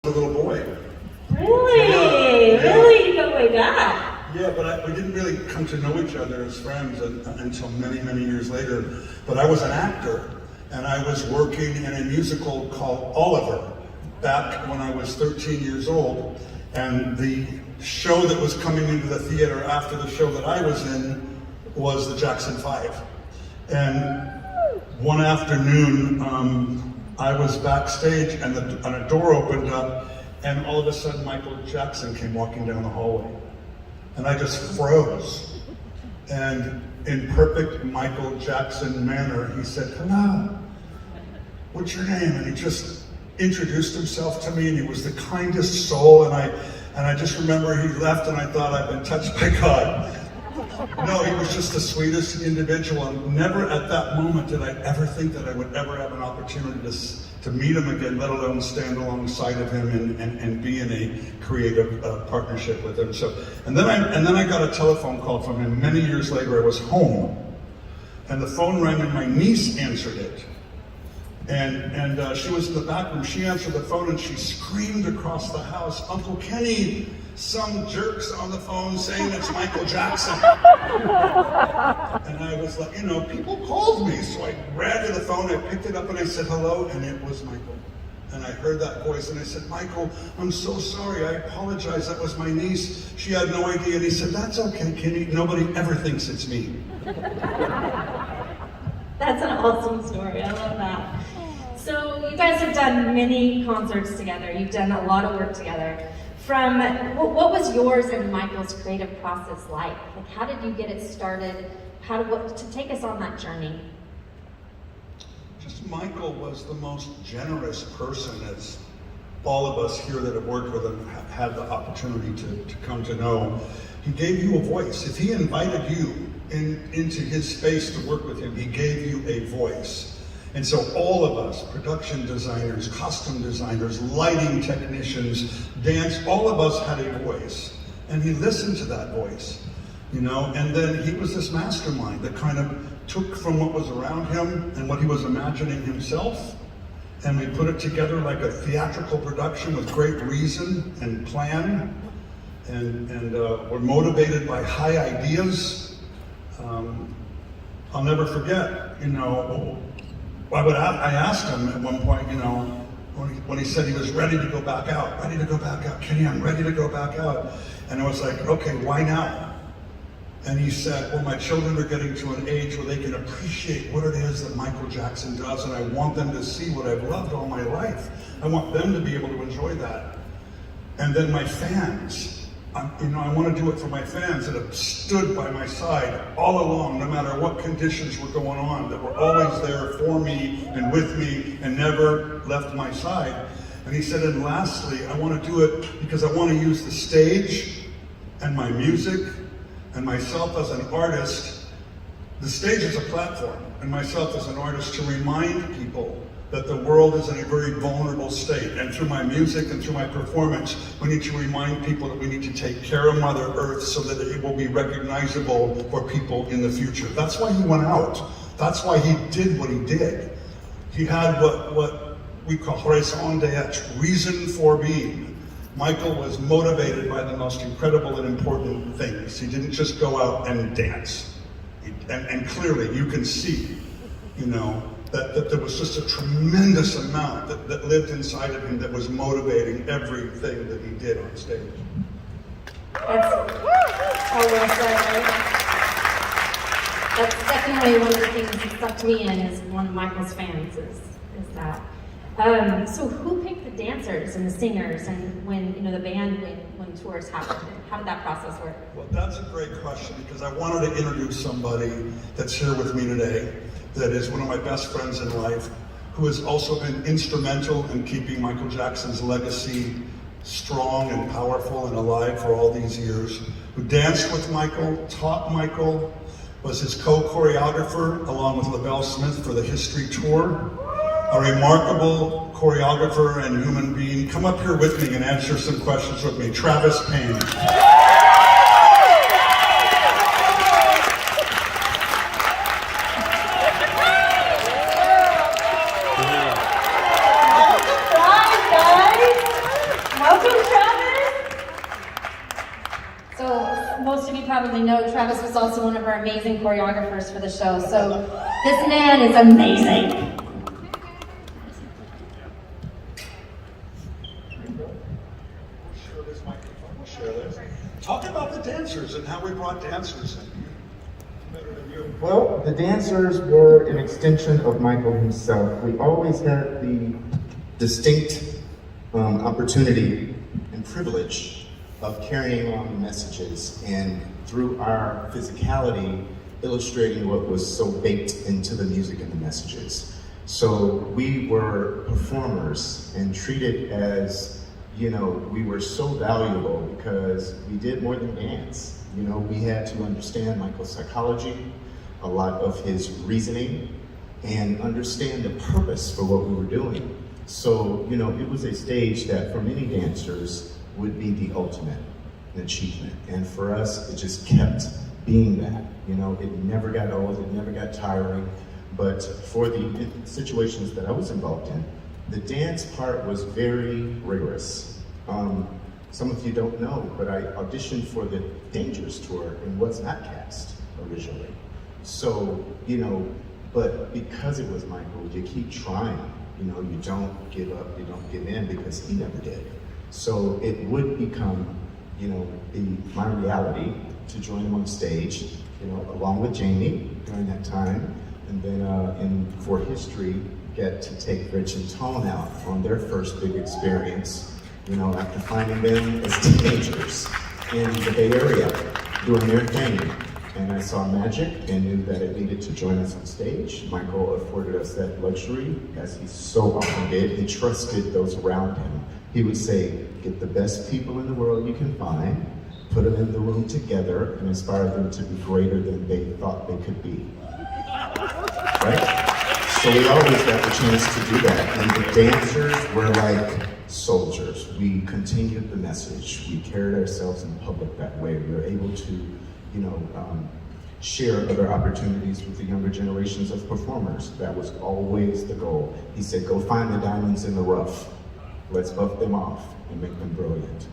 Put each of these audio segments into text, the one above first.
a little boy. Really? Yeah. Really? You go way back? Yeah, but we didn't really come to know each other as friends until many, many years later. But I was an actor, and I was working in a musical called Oliver back when I was 13 years old. And the show that was coming into the theater after the show that I was in was the Jackson 5. And one afternoon, I was backstage and a door opened up, and all of a sudden Michael Jackson came walking down the hallway. And I just froze. And in perfect Michael Jackson manner, he said, "Hello, what's your name?" And he just introduced himself to me, and he was the kindest soul. And I just remember he left, and I thought, I've been touched by God. No, he was just the sweetest individual, and never at that moment did I ever think that I would ever have an opportunity to meet him again, let alone stand alongside of him and be in a creative partnership with him. So, and then I got a telephone call from him many years later. I was home, and the phone rang, and my niece answered it. And she was in the back room. She answered the phone, and she screamed across the house, "Uncle Kenny, some jerk's on the phone saying it's Michael Jackson." And I was like, people called me. So I ran to the phone, I picked it up, and I said hello, and it was Michael. And I heard that voice, and I said, "Michael, I'm so sorry. I apologize. That was my niece. She had no idea." And he said, "That's okay, Kenny. Nobody ever thinks it's me." That's an awesome story. I love that. So you guys have done many concerts together. You've done a lot of work together. What was yours and Michael's creative process like? Like, how did you get it started? To take us on that journey? Just Michael was the most generous person, as all of us here that have worked with him have had the opportunity to come to know. He gave you a voice. If he invited you into his space to work with him, he gave you a voice. And so all of us, production designers, costume designers, lighting technicians, dance, all of us had a voice. And he listened to that voice, and then he was this mastermind that kind of took from what was around him and what he was imagining himself, and we put it together like a theatrical production with great reason and plan, and we're motivated by high ideas. I'll never forget, I asked him at one point, when he said he was ready to go back out, Kenny, I'm ready to go back out. And I was like, okay, why now? And he said, well, my children are getting to an age where they can appreciate what it is that Michael Jackson does, and I want them to see what I've loved all my life. I want them to be able to enjoy that. And then my fans, I want to do it for my fans that have stood by my side all along, no matter what conditions were going on, that were always there for me and with me and never left my side. And he said, and lastly, I want to do it because I want to use the stage and my music and myself as an artist. The stage is a platform, and myself as an artist, to remind people that the world is in a very vulnerable state. And through my music and through my performance, we need to remind people that we need to take care of Mother Earth so that it will be recognizable for people in the future. That's why he went out. That's why he did what he did. He had what we call raison d'être, reason for being. Michael was motivated by the most incredible and important things. He didn't just go out and dance. And clearly you can see, that there was just a tremendous amount that lived inside of him that was motivating everything that he did on stage. That's well said, right? That's definitely one of the things that stuck to me in as one of Michael's fans is that. So who picked the dancers and the singers, and when the band when tours happened? How did that process work? Well, that's a great question, because I wanted to introduce somebody that's here with me today that is one of my best friends in life, who has also been instrumental in keeping Michael Jackson's legacy strong and powerful and alive for all these years, who danced with Michael, taught Michael, was his co-choreographer along with LaBelle Smith for the History Tour, a remarkable choreographer and human being. Come up here with me and answer some questions with me. Tрэвис Peyn. probably know, Tрэвис was also one of our amazing choreographers for the show, so this man is amazing. Talk about the dancers and how we brought dancers in. Well, the dancers were an extension of Michael himself. We always had the distinct opportunity and privilege of carrying on the messages and through our physicality illustrating what was so baked into the music and the messages. So we were performers and treated as, you know, we were so valuable because we did more than dance. You know, we had to understand Michael's psychology, a lot of his reasoning, and understand the purpose for what we were doing. So, you know, it was a stage that for many dancers would be the ultimate achievement. And for us, it just kept being that. You know, it never got old, it never got tiring. But for the situations that I was involved in, the dance part was very rigorous. Some of you don't know, but I auditioned for the Dangerous tour and was not cast originally. So, you know, but because it was Michael, you keep trying. You know, you don't give up, you don't give in, because he never did. So it would become, you know, my reality to join him on stage, you know, along with Jamie during that time. And then for history, get to take Rich and Tone out on their first big experience, you know, after finding them as teenagers in the Bay Area doing their thing. And I saw magic and knew that it needed to join us on stage. Michael afforded us that luxury, as he so often did. He trusted those around him. He would say, get the best people in the world you can find, put them in the room together, and inspire them to be greater than they thought they could be. Right? So we always got the chance to do that. And the dancers were like soldiers. We continued the message. We carried ourselves in public that way. We were able to, you know, share other opportunities with the younger generations of performers. That was always the goal. He said, go find the diamonds in the rough. Let's buff them off and make them brilliant.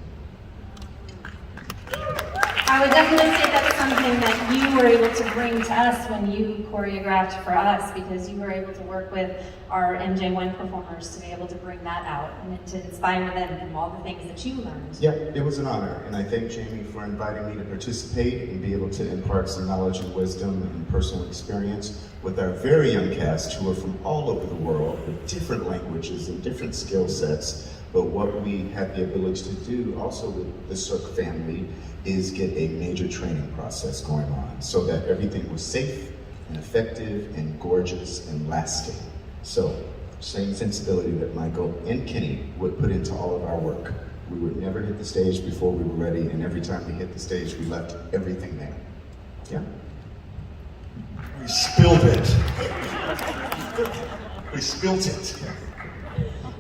I would definitely say that's something that you were able to bring to us when you choreographed for us, because you were able to work with our MJ1 performers to be able to bring that out and to inspire them from all the things that you learned. Yeah, it was an honor, and I thank Jamie for inviting me to participate and be able to impart some knowledge and wisdom and personal experience with our very young cast who are from all over the world with different languages and different skill sets. But what we have the ability to do also with the Cirque family is get a major training process going on so that everything was safe and effective and gorgeous and lasting. So, same sensibility that Michael and Kenny would put into all of our work. We would never hit the stage before we were ready, and every time we hit the stage, we left everything there. Yeah? We spilled it. We spilt it.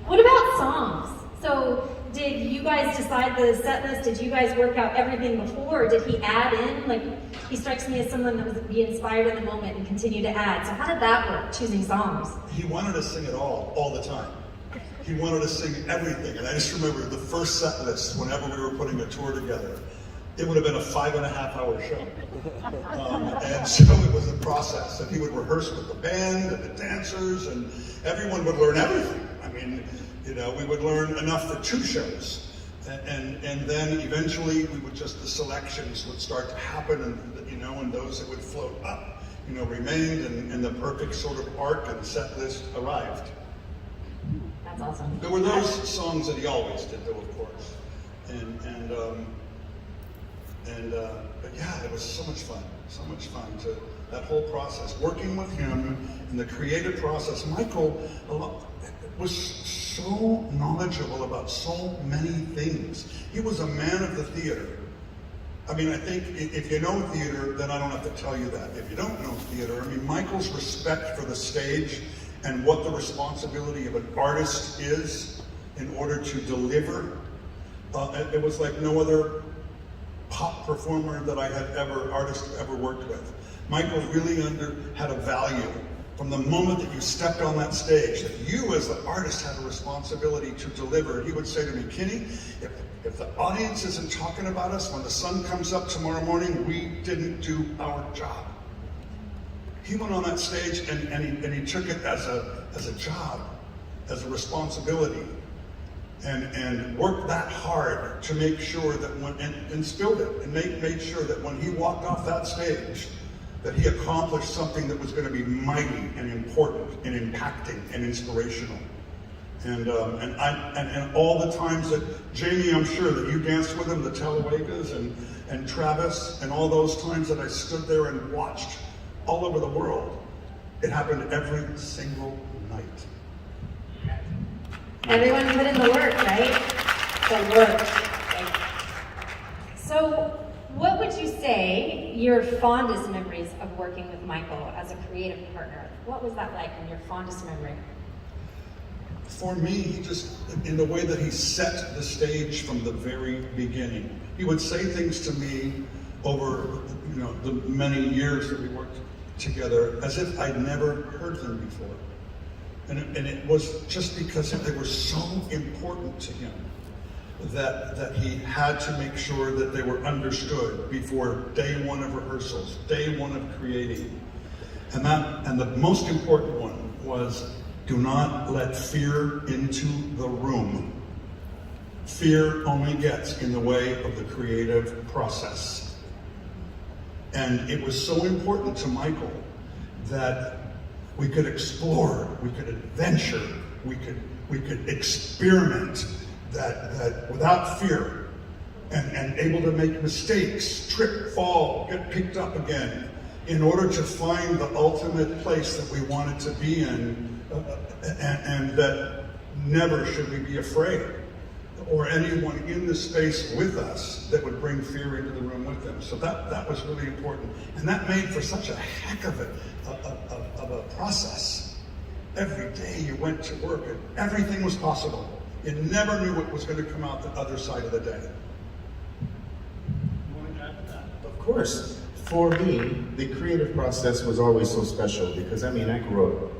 What about songs? So, did you guys decide the set list? Did you guys work out everything before, or did he add in? Like, he strikes me as someone that would be inspired in the moment and continue to add. So how did that work, choosing songs? He wanted to sing it all the time. He wanted to sing everything. And I just remember the first set list, whenever we were putting a tour together, it would have been a 5.5-hour show. And so it was a process. And he would rehearse with the band and the dancers, and everyone would learn everything. I mean, you know, we would learn enough for 2 shows. And then eventually we would just, the selections would start to happen, and, you know, and those that would float up, you know, remained, and the perfect sort of arc and set list arrived. That's awesome. There were those songs that he always did, though, of course. But yeah, it was so much fun to, that whole process, working with him in the creative process. Michael was so knowledgeable about so many things. He was a man of the theater. I mean, I think if you know theater, then I don't have to tell you that. If you don't know theater, I mean, Michael's respect for the stage and what the responsibility of an artist is in order to deliver, it was like no other pop performer that I had artist ever worked with. Michael really had a value from the moment that you stepped on that stage, that you as the artist had a responsibility to deliver. He would say to me, Kenny, if the audience isn't talking about us when the sun comes up tomorrow morning, we didn't do our job. He went on that stage and he took it as a job, as a responsibility, and worked that hard to make sure that when, and instilled it, and made sure that when he walked off that stage, that he accomplished something that was going to be mighty and important and impacting and inspirational. And all the times that, Jamie, I'm sure that you danced with him, the Talauegas and Tрэvис, and all those times that I stood there and watched all over the world, it happened every single night. Everyone put in the work, right? The work. So, what would you say your fondest memories of working with Michael as a creative partner? What was that like in your fondest memory? For me, he just, in the way that he set the stage from the very beginning, he would say things to me over, the many years that we worked together as if I'd never heard them before. And it was just because they were so important to him that he had to make sure that they were understood before day one of rehearsals, day one of creating. And the most important one was, do not let fear into the room. Fear only gets in the way of the creative process. And it was so important to Michael that we could explore, we could adventure, we could experiment that without fear, and able to make mistakes, trip, fall, get picked up again, in order to find the ultimate place that we wanted to be in, and that never should we be afraid, or anyone in the space with us that would bring fear into the room with them. So that was really important. And that made for such a heck of a process. Every day you went to work and everything was possible. You never knew what was going to come out the other side of the day. You want to add to that? Of course. For me, the creative process was always so special because, I grew up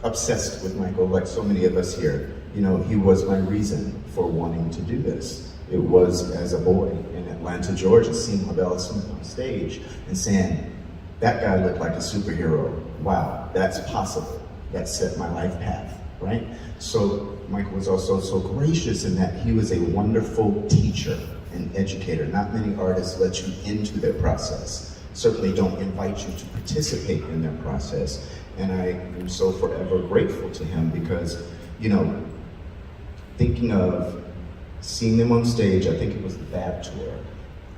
obsessed with Michael, like so many of us here. He was my reason for wanting to do this. It was as a boy in Atlanta, Georgia, seeing Mabel Smith on stage and saying, that guy looked like a superhero. Wow, that's possible. That set my life path, right? So Michael was also so gracious in that he was a wonderful teacher and educator. Not many artists let you into their process. Certainly don't invite you to participate in their process. And I am so forever grateful to him because, thinking of seeing them on stage, I think it was the Bab Tour,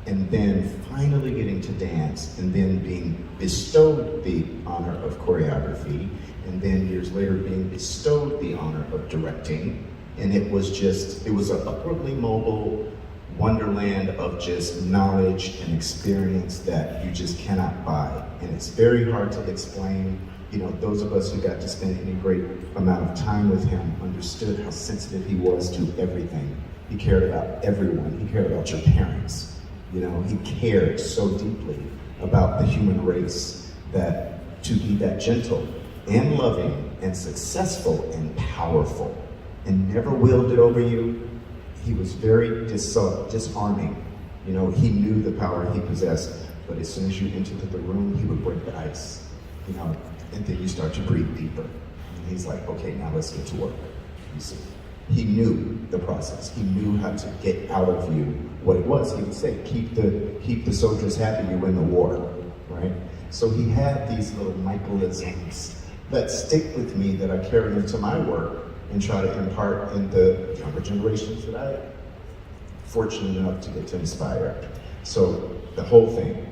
and then finally getting to dance, and then being bestowed the honor of choreography, and then years later being bestowed the honor of directing. And it was an upwardly mobile wonderland of just knowledge and experience that you just cannot buy. And it's very hard to explain. Those of us who got to spend any great amount of time with him understood how sensitive he was to everything. He cared about everyone. He cared about your parents. He cared so deeply about the human race that to be that gentle and loving and successful and powerful and never willed it over you. He was very disarming. He knew the power he possessed, but as soon as you entered the room, he would break the ice, and then you start to breathe deeper. And he's like, okay, now let's get to work. You see, he knew the process. He knew how to get out of you what it was. He would say, keep the soldiers happy, you win the war, right? So he had these little Michaelisms that stick with me, that I carry into my work and try to impart in the younger generations that I'm fortunate enough to get to inspire. So the whole thing,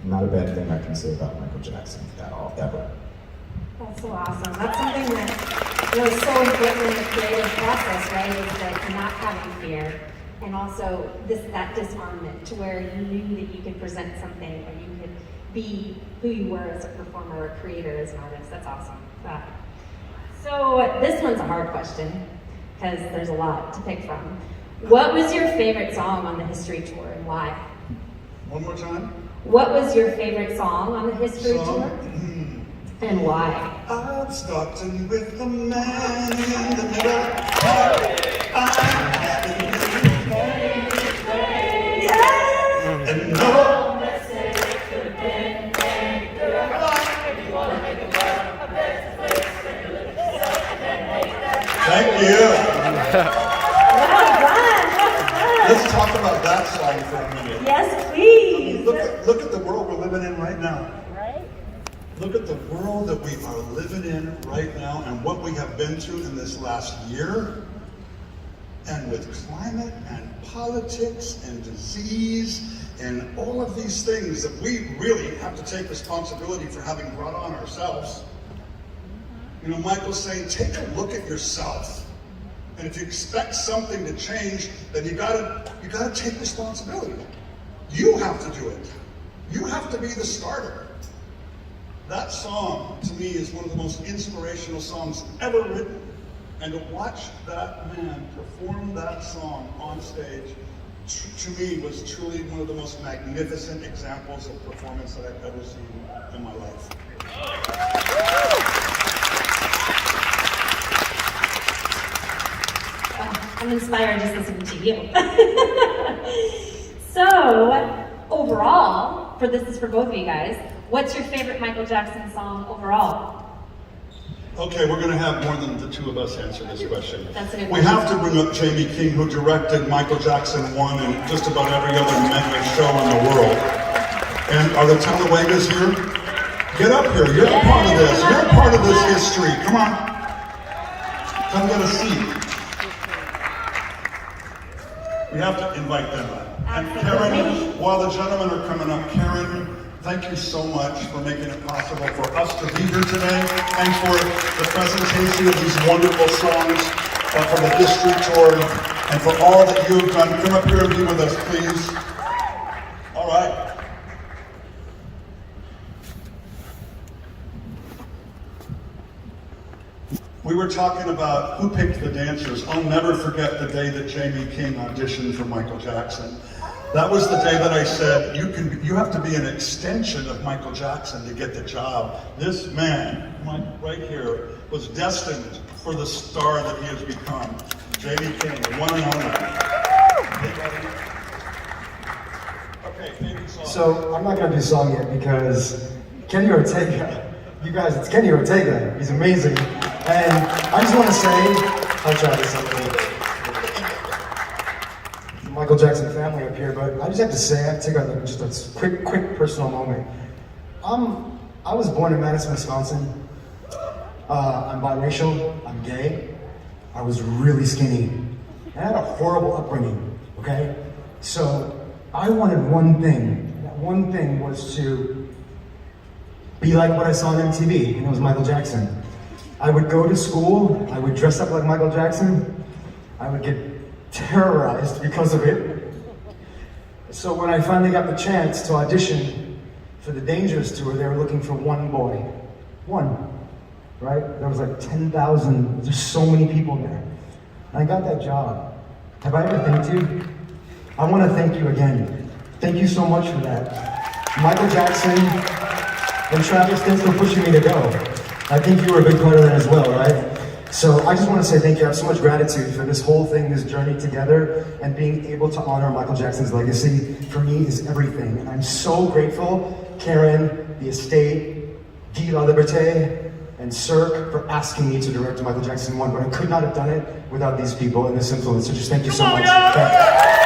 not a bad thing I can say about Michael Jackson at all, ever. That's so awesome. That's something that was so important in the creative process, right? Is that not having fear, and also that disarmament to where you knew that you could present something, or you could be who you were as a performer or a creator, as an artist. That's awesome. So this one's a hard question because there's a lot to pick from. What was your favorite song on the History Tour and why? One more time. What was your favorite song on the History Tour? And why? I'm starting with the man in the middle. And no. Thank you. Well done. Let's talk about that song for a minute. Yes, please. Look at the world we're living in right now. Look at the world that we are living in right now and what we have been through in this last year. And with climate and politics and disease and all of these things that we really have to take responsibility for having brought on ourselves. You know, Michael's saying, take a look at yourself. And if you expect something to change, then you gotta take responsibility. You have to do it. You have to be the starter. That song, to me, is one of the most inspirational songs ever written. And to watch that man perform that song on stage, to me, was truly one of the most magnificent examples of performance that I've ever seen in my life. I'm inspired just listening to you. So, overall, this is for both of you guys, what's your favorite Michael Jackson song overall? Okay, we're going to have more than the two of us answer this question. That's a good We have to bring up Jamie King, who directed Michael Jackson 1 and just about every other medley show in the world. And are the Talauegas here? Get up here. You're a part of this. You're a part of this history. Come on. Come get a seat. We have to invite them up. And Karen, while the gentlemen are coming up, Karen, thank you so much for making it possible for us to be here today and for the presentation of these wonderful songs for the history tour and for all that you have done. Come up here and be with us, please. All right. We were talking about who picked the dancers. I'll never forget the day that Jamie King auditioned for Michael Jackson. That was the day that I said, you have to be an extension of Michael Jackson to get the job. This man, right here, was destined for the star that he has become. Jamie King, the one and only. Okay, favorite song. So, I'm not going to do song yet because Kenny Ортега, you guys, it's Kenny Ортеga. He's amazing. And I just want to say, I'll try this something. Michael Jackson family up here, but I just have to say, I have to take just a quick personal moment. I was born in Madison, Wisconsin. I'm biracial, I'm gay. I was really skinny. I had a horrible upbringing, okay? So I wanted one thing. That one thing was to be like what I saw on MTV, and it was Michael Jackson. I would go to school, I would dress up like Michael Jackson, I would get terrorized because of it. So when I finally got the chance to audition for the Dangerous tour, they were looking for one boy. One, right? There was like 10,000, there's so many people there. And I got that job. Have I ever thanked you? I want to thank you again. Thank you so much for that. Michael Jackson and Tрэвис Payne for pushing me to go. I think you were a big part of that as well, right? So I just want to say thank you. I have so much gratitude for this whole thing, this journey together, and being able to honor Michael Jackson's legacy, for me, is everything. And I'm so grateful, Karen, the estate, Guy La Liberté, and Cirque for asking me to direct Michael Jackson 1, but I could not have done it without these people and this influence. So just thank you so much. Thank you.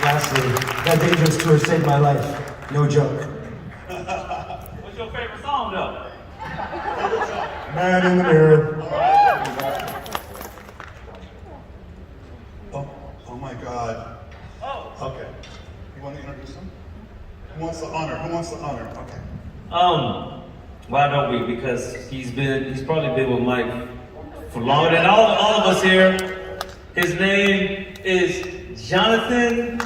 Lastly, that Dangerous tour saved my life. No joke. What's your favorite song, though? Man in the Mirror. Oh my God. Oh. Okay. You want to introduce him? Who wants the honor? Who wants the honor? Okay. Why don't we? Because he's probably been with Mike for longer than all of us here. His name is Jonathan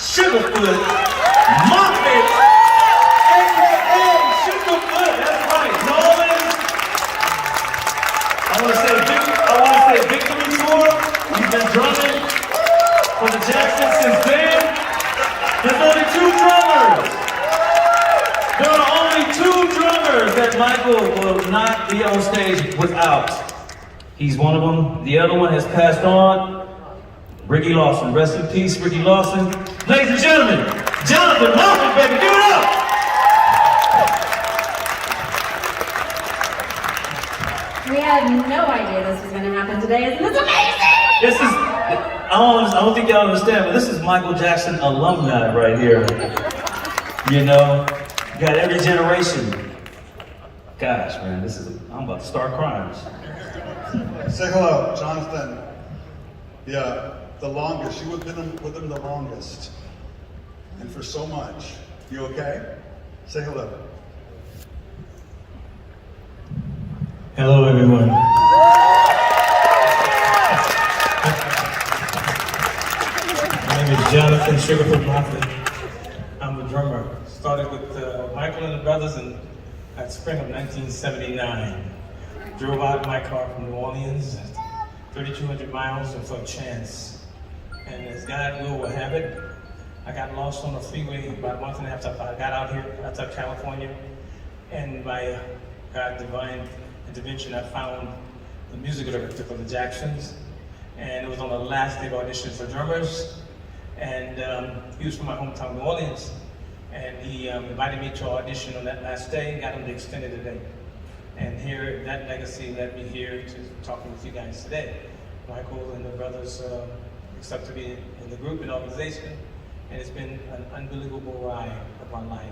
Sugarfoot Moffettt, aka Sugarfoot. That's right, Nolan. I want to say victory tour. He's been drumming for the Jacksons since then. There's only two drummers. There are only 2 drummers that Michael will not be on stage without. He's one of them. The other one has passed on. Ricky Lawson. Rest in peace, Ricky Lawson. Ladies and gentlemen, Jonathan, welcome, baby. Give it up. We had no idea this was going to happen today. Isn't this amazing? This is, I don't think y'all understand, but this is Michael Jackson alumni right here. You know, you got every generation. Gosh, man, I'm about to start crying. Say hello, Jonathan. Yeah, the longest. You have been with him the longest. And for so much. You okay? Say hello. Hello, everyone. My name is Jonathan Sugarfoot Moffett. I'm a drummer. Started with Michael and the Brothers at spring of 1979. Drove out in my car from New Orleans, 3,200 miles, and for a chance. And as God will have it, I got lost on the freeway about a month and a half after I got out here, outside California. And by God's divine intervention, I found the music director for the Jacksons. And it was on the last day of audition for drummers. And he was from my hometown, New Orleans. And he invited me to audition on that last day, got him to extend it a day. And here, that legacy led me here to talking with you guys today. Michael and the Brothers accepted me in the group and organization, and it's been an unbelievable ride of my life.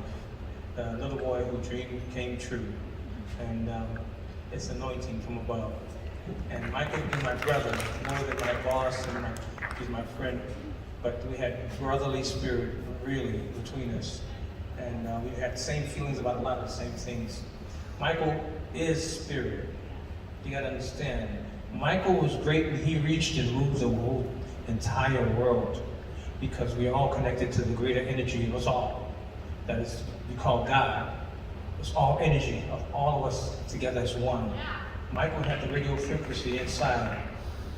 Another boy who dreamed came true, and it's anointing from above. And Michael is my brother, more than my boss, and he's my friend, but we had brotherly spirit, really, between us. And we had the same feelings about a lot of the same things. Michael is spirit. You gotta understand. Michael was great when he reached and moved the whole entire world, because we are all connected to the greater energy of us all. That is, we call God. It's all energy of all of us together as one. Michael had the radio frequency inside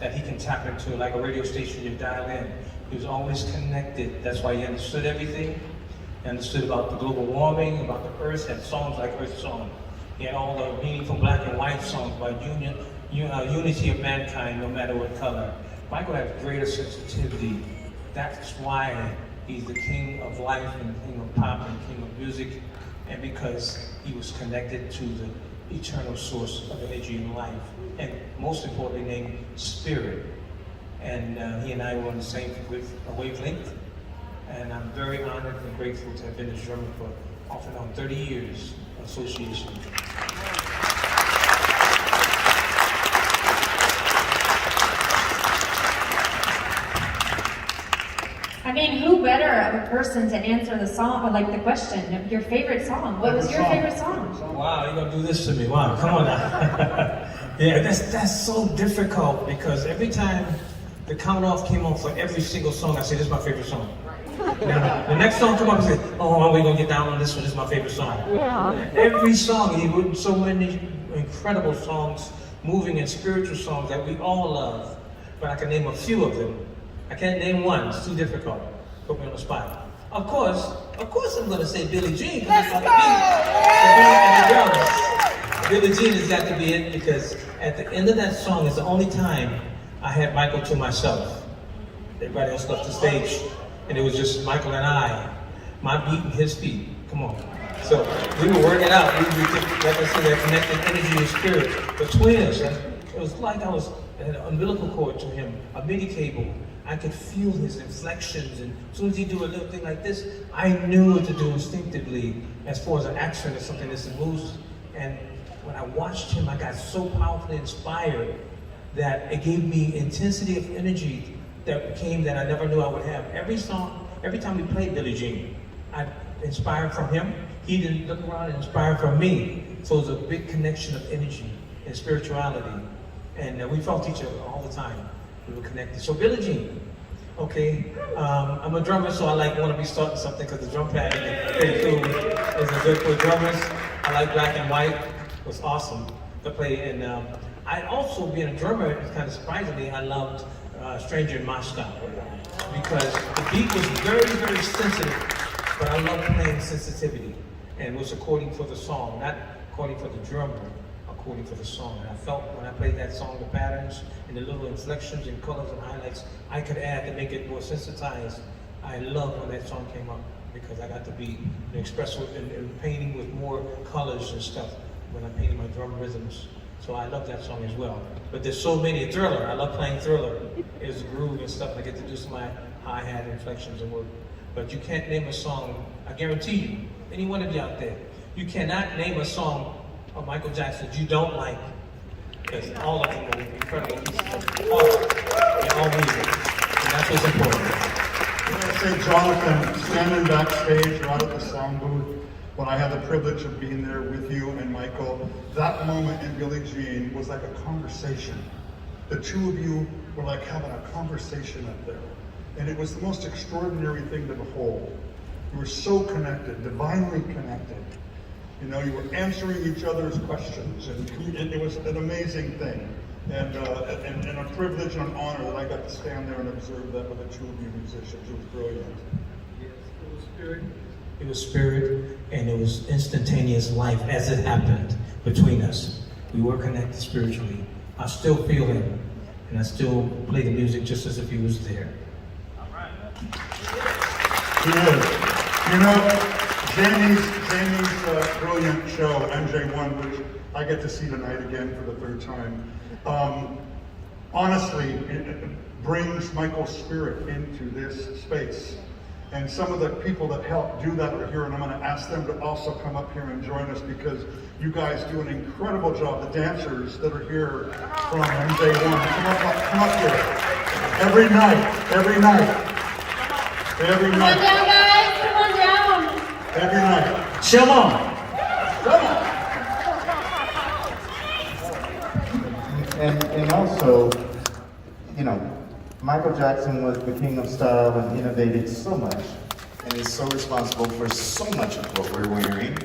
that he can tap into, like a radio station you dial in. He was always connected. That's why he understood everything. He understood about the global warming, about the earth, had songs like Earth Song. He had all the meaningful black and white songs about unity of mankind, no matter what color. Michael had greater sensitivity. That's why he's the king of life and king of pop and king of music, and because he was connected to the eternal source of energy in life, and most importantly named Spirit. And he and I were on the same wavelength, and I'm very honored and grateful to have been his drummer for off and on 30 years of association. I mean, who better of a person to answer the song, or like the question of your favorite song? What was your favorite song? Wow, you're gonna do this to me? Wow, come on now. Yeah, that's so difficult, because every time the count off came on for every single song, I say, this is my favorite song. Now, the next song come up and say, oh, are we gonna get down on this one? This is my favorite song. Yeah. Every song, he wrote so many incredible songs, moving and spiritual songs that we all love. But I can name a few of them. I can't name one, it's too difficult. Put me on the spot. Of course I'm gonna say Billie Jean, because it's got to be. Billie Jean has got to be it, because at the end of that song is the only time I had Michael to myself. Everybody else left the stage, and it was just Michael and I, my beat and his beat. Come on. So we were working out. We like I said, that connected energy and spirit between us. And it was like I was an umbilical cord to him, a MIDI cable. I could feel his inflections, and as soon as he do a little thing like this, I knew what to do instinctively as far as an action or something that moves. And when I watched him, I got so powerfully inspired that it gave me intensity of energy that came that I never knew I would have. Every song, every time we played Billie Jean, I inspired from him. He didn't look around and inspire from me. So it was a big connection of energy and spirituality. And we felt each other all the time. We were connected. So Billie Jean, okay. I'm a drummer, so I want to be starting something, because the drum pad is pretty cool. It's good for drummers. I like black and white. It was awesome to play. And I also, being a drummer, kind of surprisingly, I loved Stranger in Moscow, because the beat was very, very sensitive. But I love playing sensitivity, and it was according to the song, not according to the drummer, according to the song. And I felt when I played that song, the patterns and the little inflections and colors and highlights I could add to make it more sensitized. I love when that song came up because I got to be express and painting with more colors and stuff when I'm painting my drum rhythms. So I love that song as well. But there's so many. Thriller, I love playing Thriller. It's groove and stuff. I get to do some of my hi-hat inflections and work. But you can't name a song, I guarantee you, any one of you out there, you cannot name a song of Michael Jackson that you don't like. Because all of them are incredible pieces of art. They all music. And that's what's important. I gotta say, Jonathan, standing backstage right at the sound booth, when I had the privilege of being there with you and Michael, that moment in Billie Jean was like a conversation. The two of you were like having a conversation up there. And it was the most extraordinary thing to behold. You were so connected, divinely connected. You know, you were answering each other's questions, and it was an amazing thing. And a privilege and an honor that I got to stand there and observe that with the two of you musicians. It was brilliant. Yes, it was spirit. It was spirit, and it was instantaneous life as it happened between us. We were connected spiritually. I still feel him, and I still play the music just as if he was there. All right. He is. You know, Jamie's brilliant show, MJ1, which I get to see tonight again for the third time, honestly, it brings Michael's spirit into this space. And some of the people that helped do that are here, and I'm going to ask them to also come up here and join us because you guys do an incredible job. The dancers that are here from MJ1, come up here. Every night. Come on down, guys. Come on down. Every night. Come on. And also, you know, Michael Jackson was the king of style and innovated so much and is so responsible for so much of what we're wearing.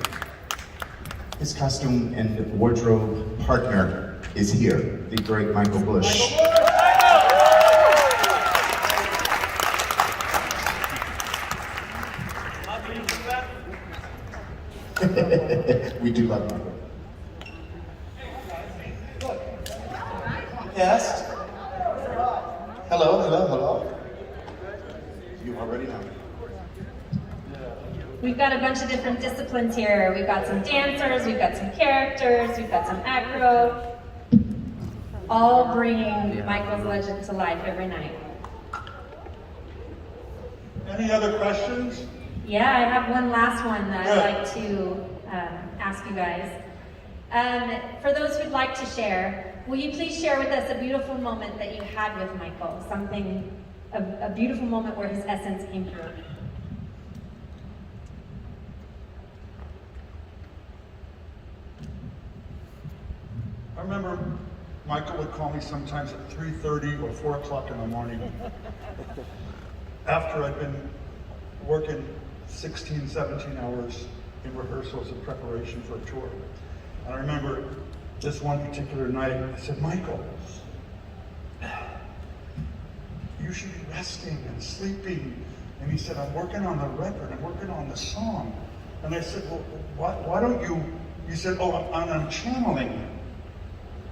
His costume and wardrobe partner is here, the great Michael Bush. We do love Michael. Yes. Hello. You already know. We've got a bunch of different disciplines here. We've got some dancers, we've got some characters, we've got some acro, all bringing Michael's legend to life every night. Any other questions? Yeah, I have one last one that I'd like to ask you guys. For those who'd like to share, will you please share with us a beautiful moment that you had with Michael? Something, a beautiful moment where his essence came through. I remember Michael would call me sometimes at 3:30 or 4 o'clock in the morning after I'd been working 16, 17 hours in rehearsals and preparation for a tour. And I remember this one particular night, I said, Michael, you should be resting and sleeping. And he said, I'm working on the record, I'm working on the song. And I said, well, why don't you, he said, oh, I'm channeling.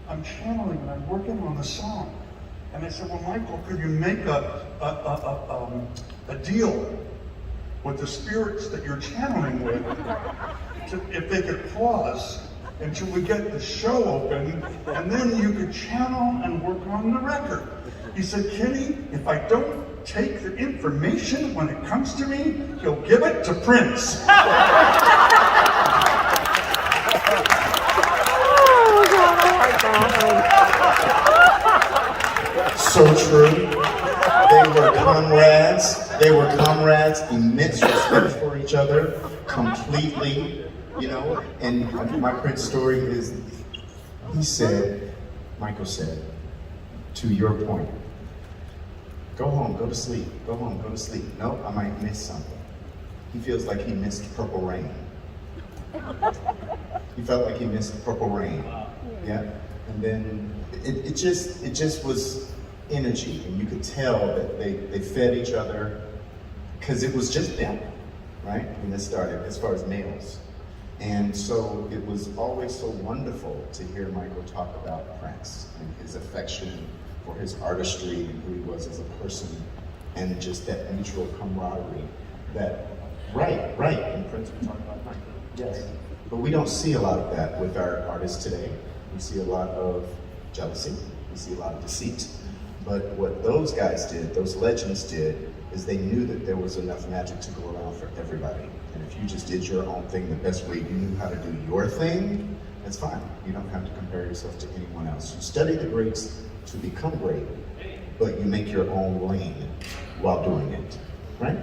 I'm channeling and I'm working on the song. And I said, well, Michael, could you make a deal with the spirits that you're channeling with, if they could pause until we get the show open, and then you could channel and work on the record. He said, Kenny, if I don't take the information when it comes to me, he'll give it to Prince. So true. They were comrades, immense respect for each other, completely, you know. And my Prince story is, Michael said, to your point, go home, go to sleep, go home, go to sleep. No, I might miss something. He feels like he missed Purple Rain. He felt like he missed Purple Rain. Yeah. And then it just was energy, and you could tell that they fed each other because it was just them. right? When this started, as far as males. And so it was always so wonderful to hear Michael talk about Prince and his affection for his artistry and who he was as a person, and just that mutual camaraderie that, right, and Prince would talk about Michael, yes. But we don't see a lot of that with our artists today. We see a lot of jealousy, we see a lot of deceit. But what those guys did, those legends did, is they knew that there was enough magic to go around for everybody. And if you just did your own thing the best way you knew how to do your thing, that's fine. You don't have to compare yourself to anyone else. You study the greats to become great, but you make your own lane while doing it, right?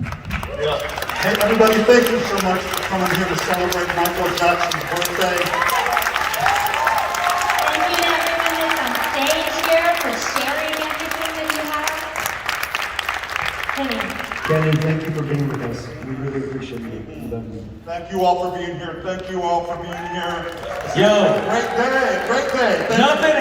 Yeah. Hey, everybody, thank you so much for coming here to celebrate Michael Jackson's birthday. Thank you to everyone that's on stage here for sharing everything that you have. Kenny, thank you for being with us. We really appreciate you. We love you. Thank you all for being here. Thank you all for being here. Yo. Great day. Great day. Thank you. Nothing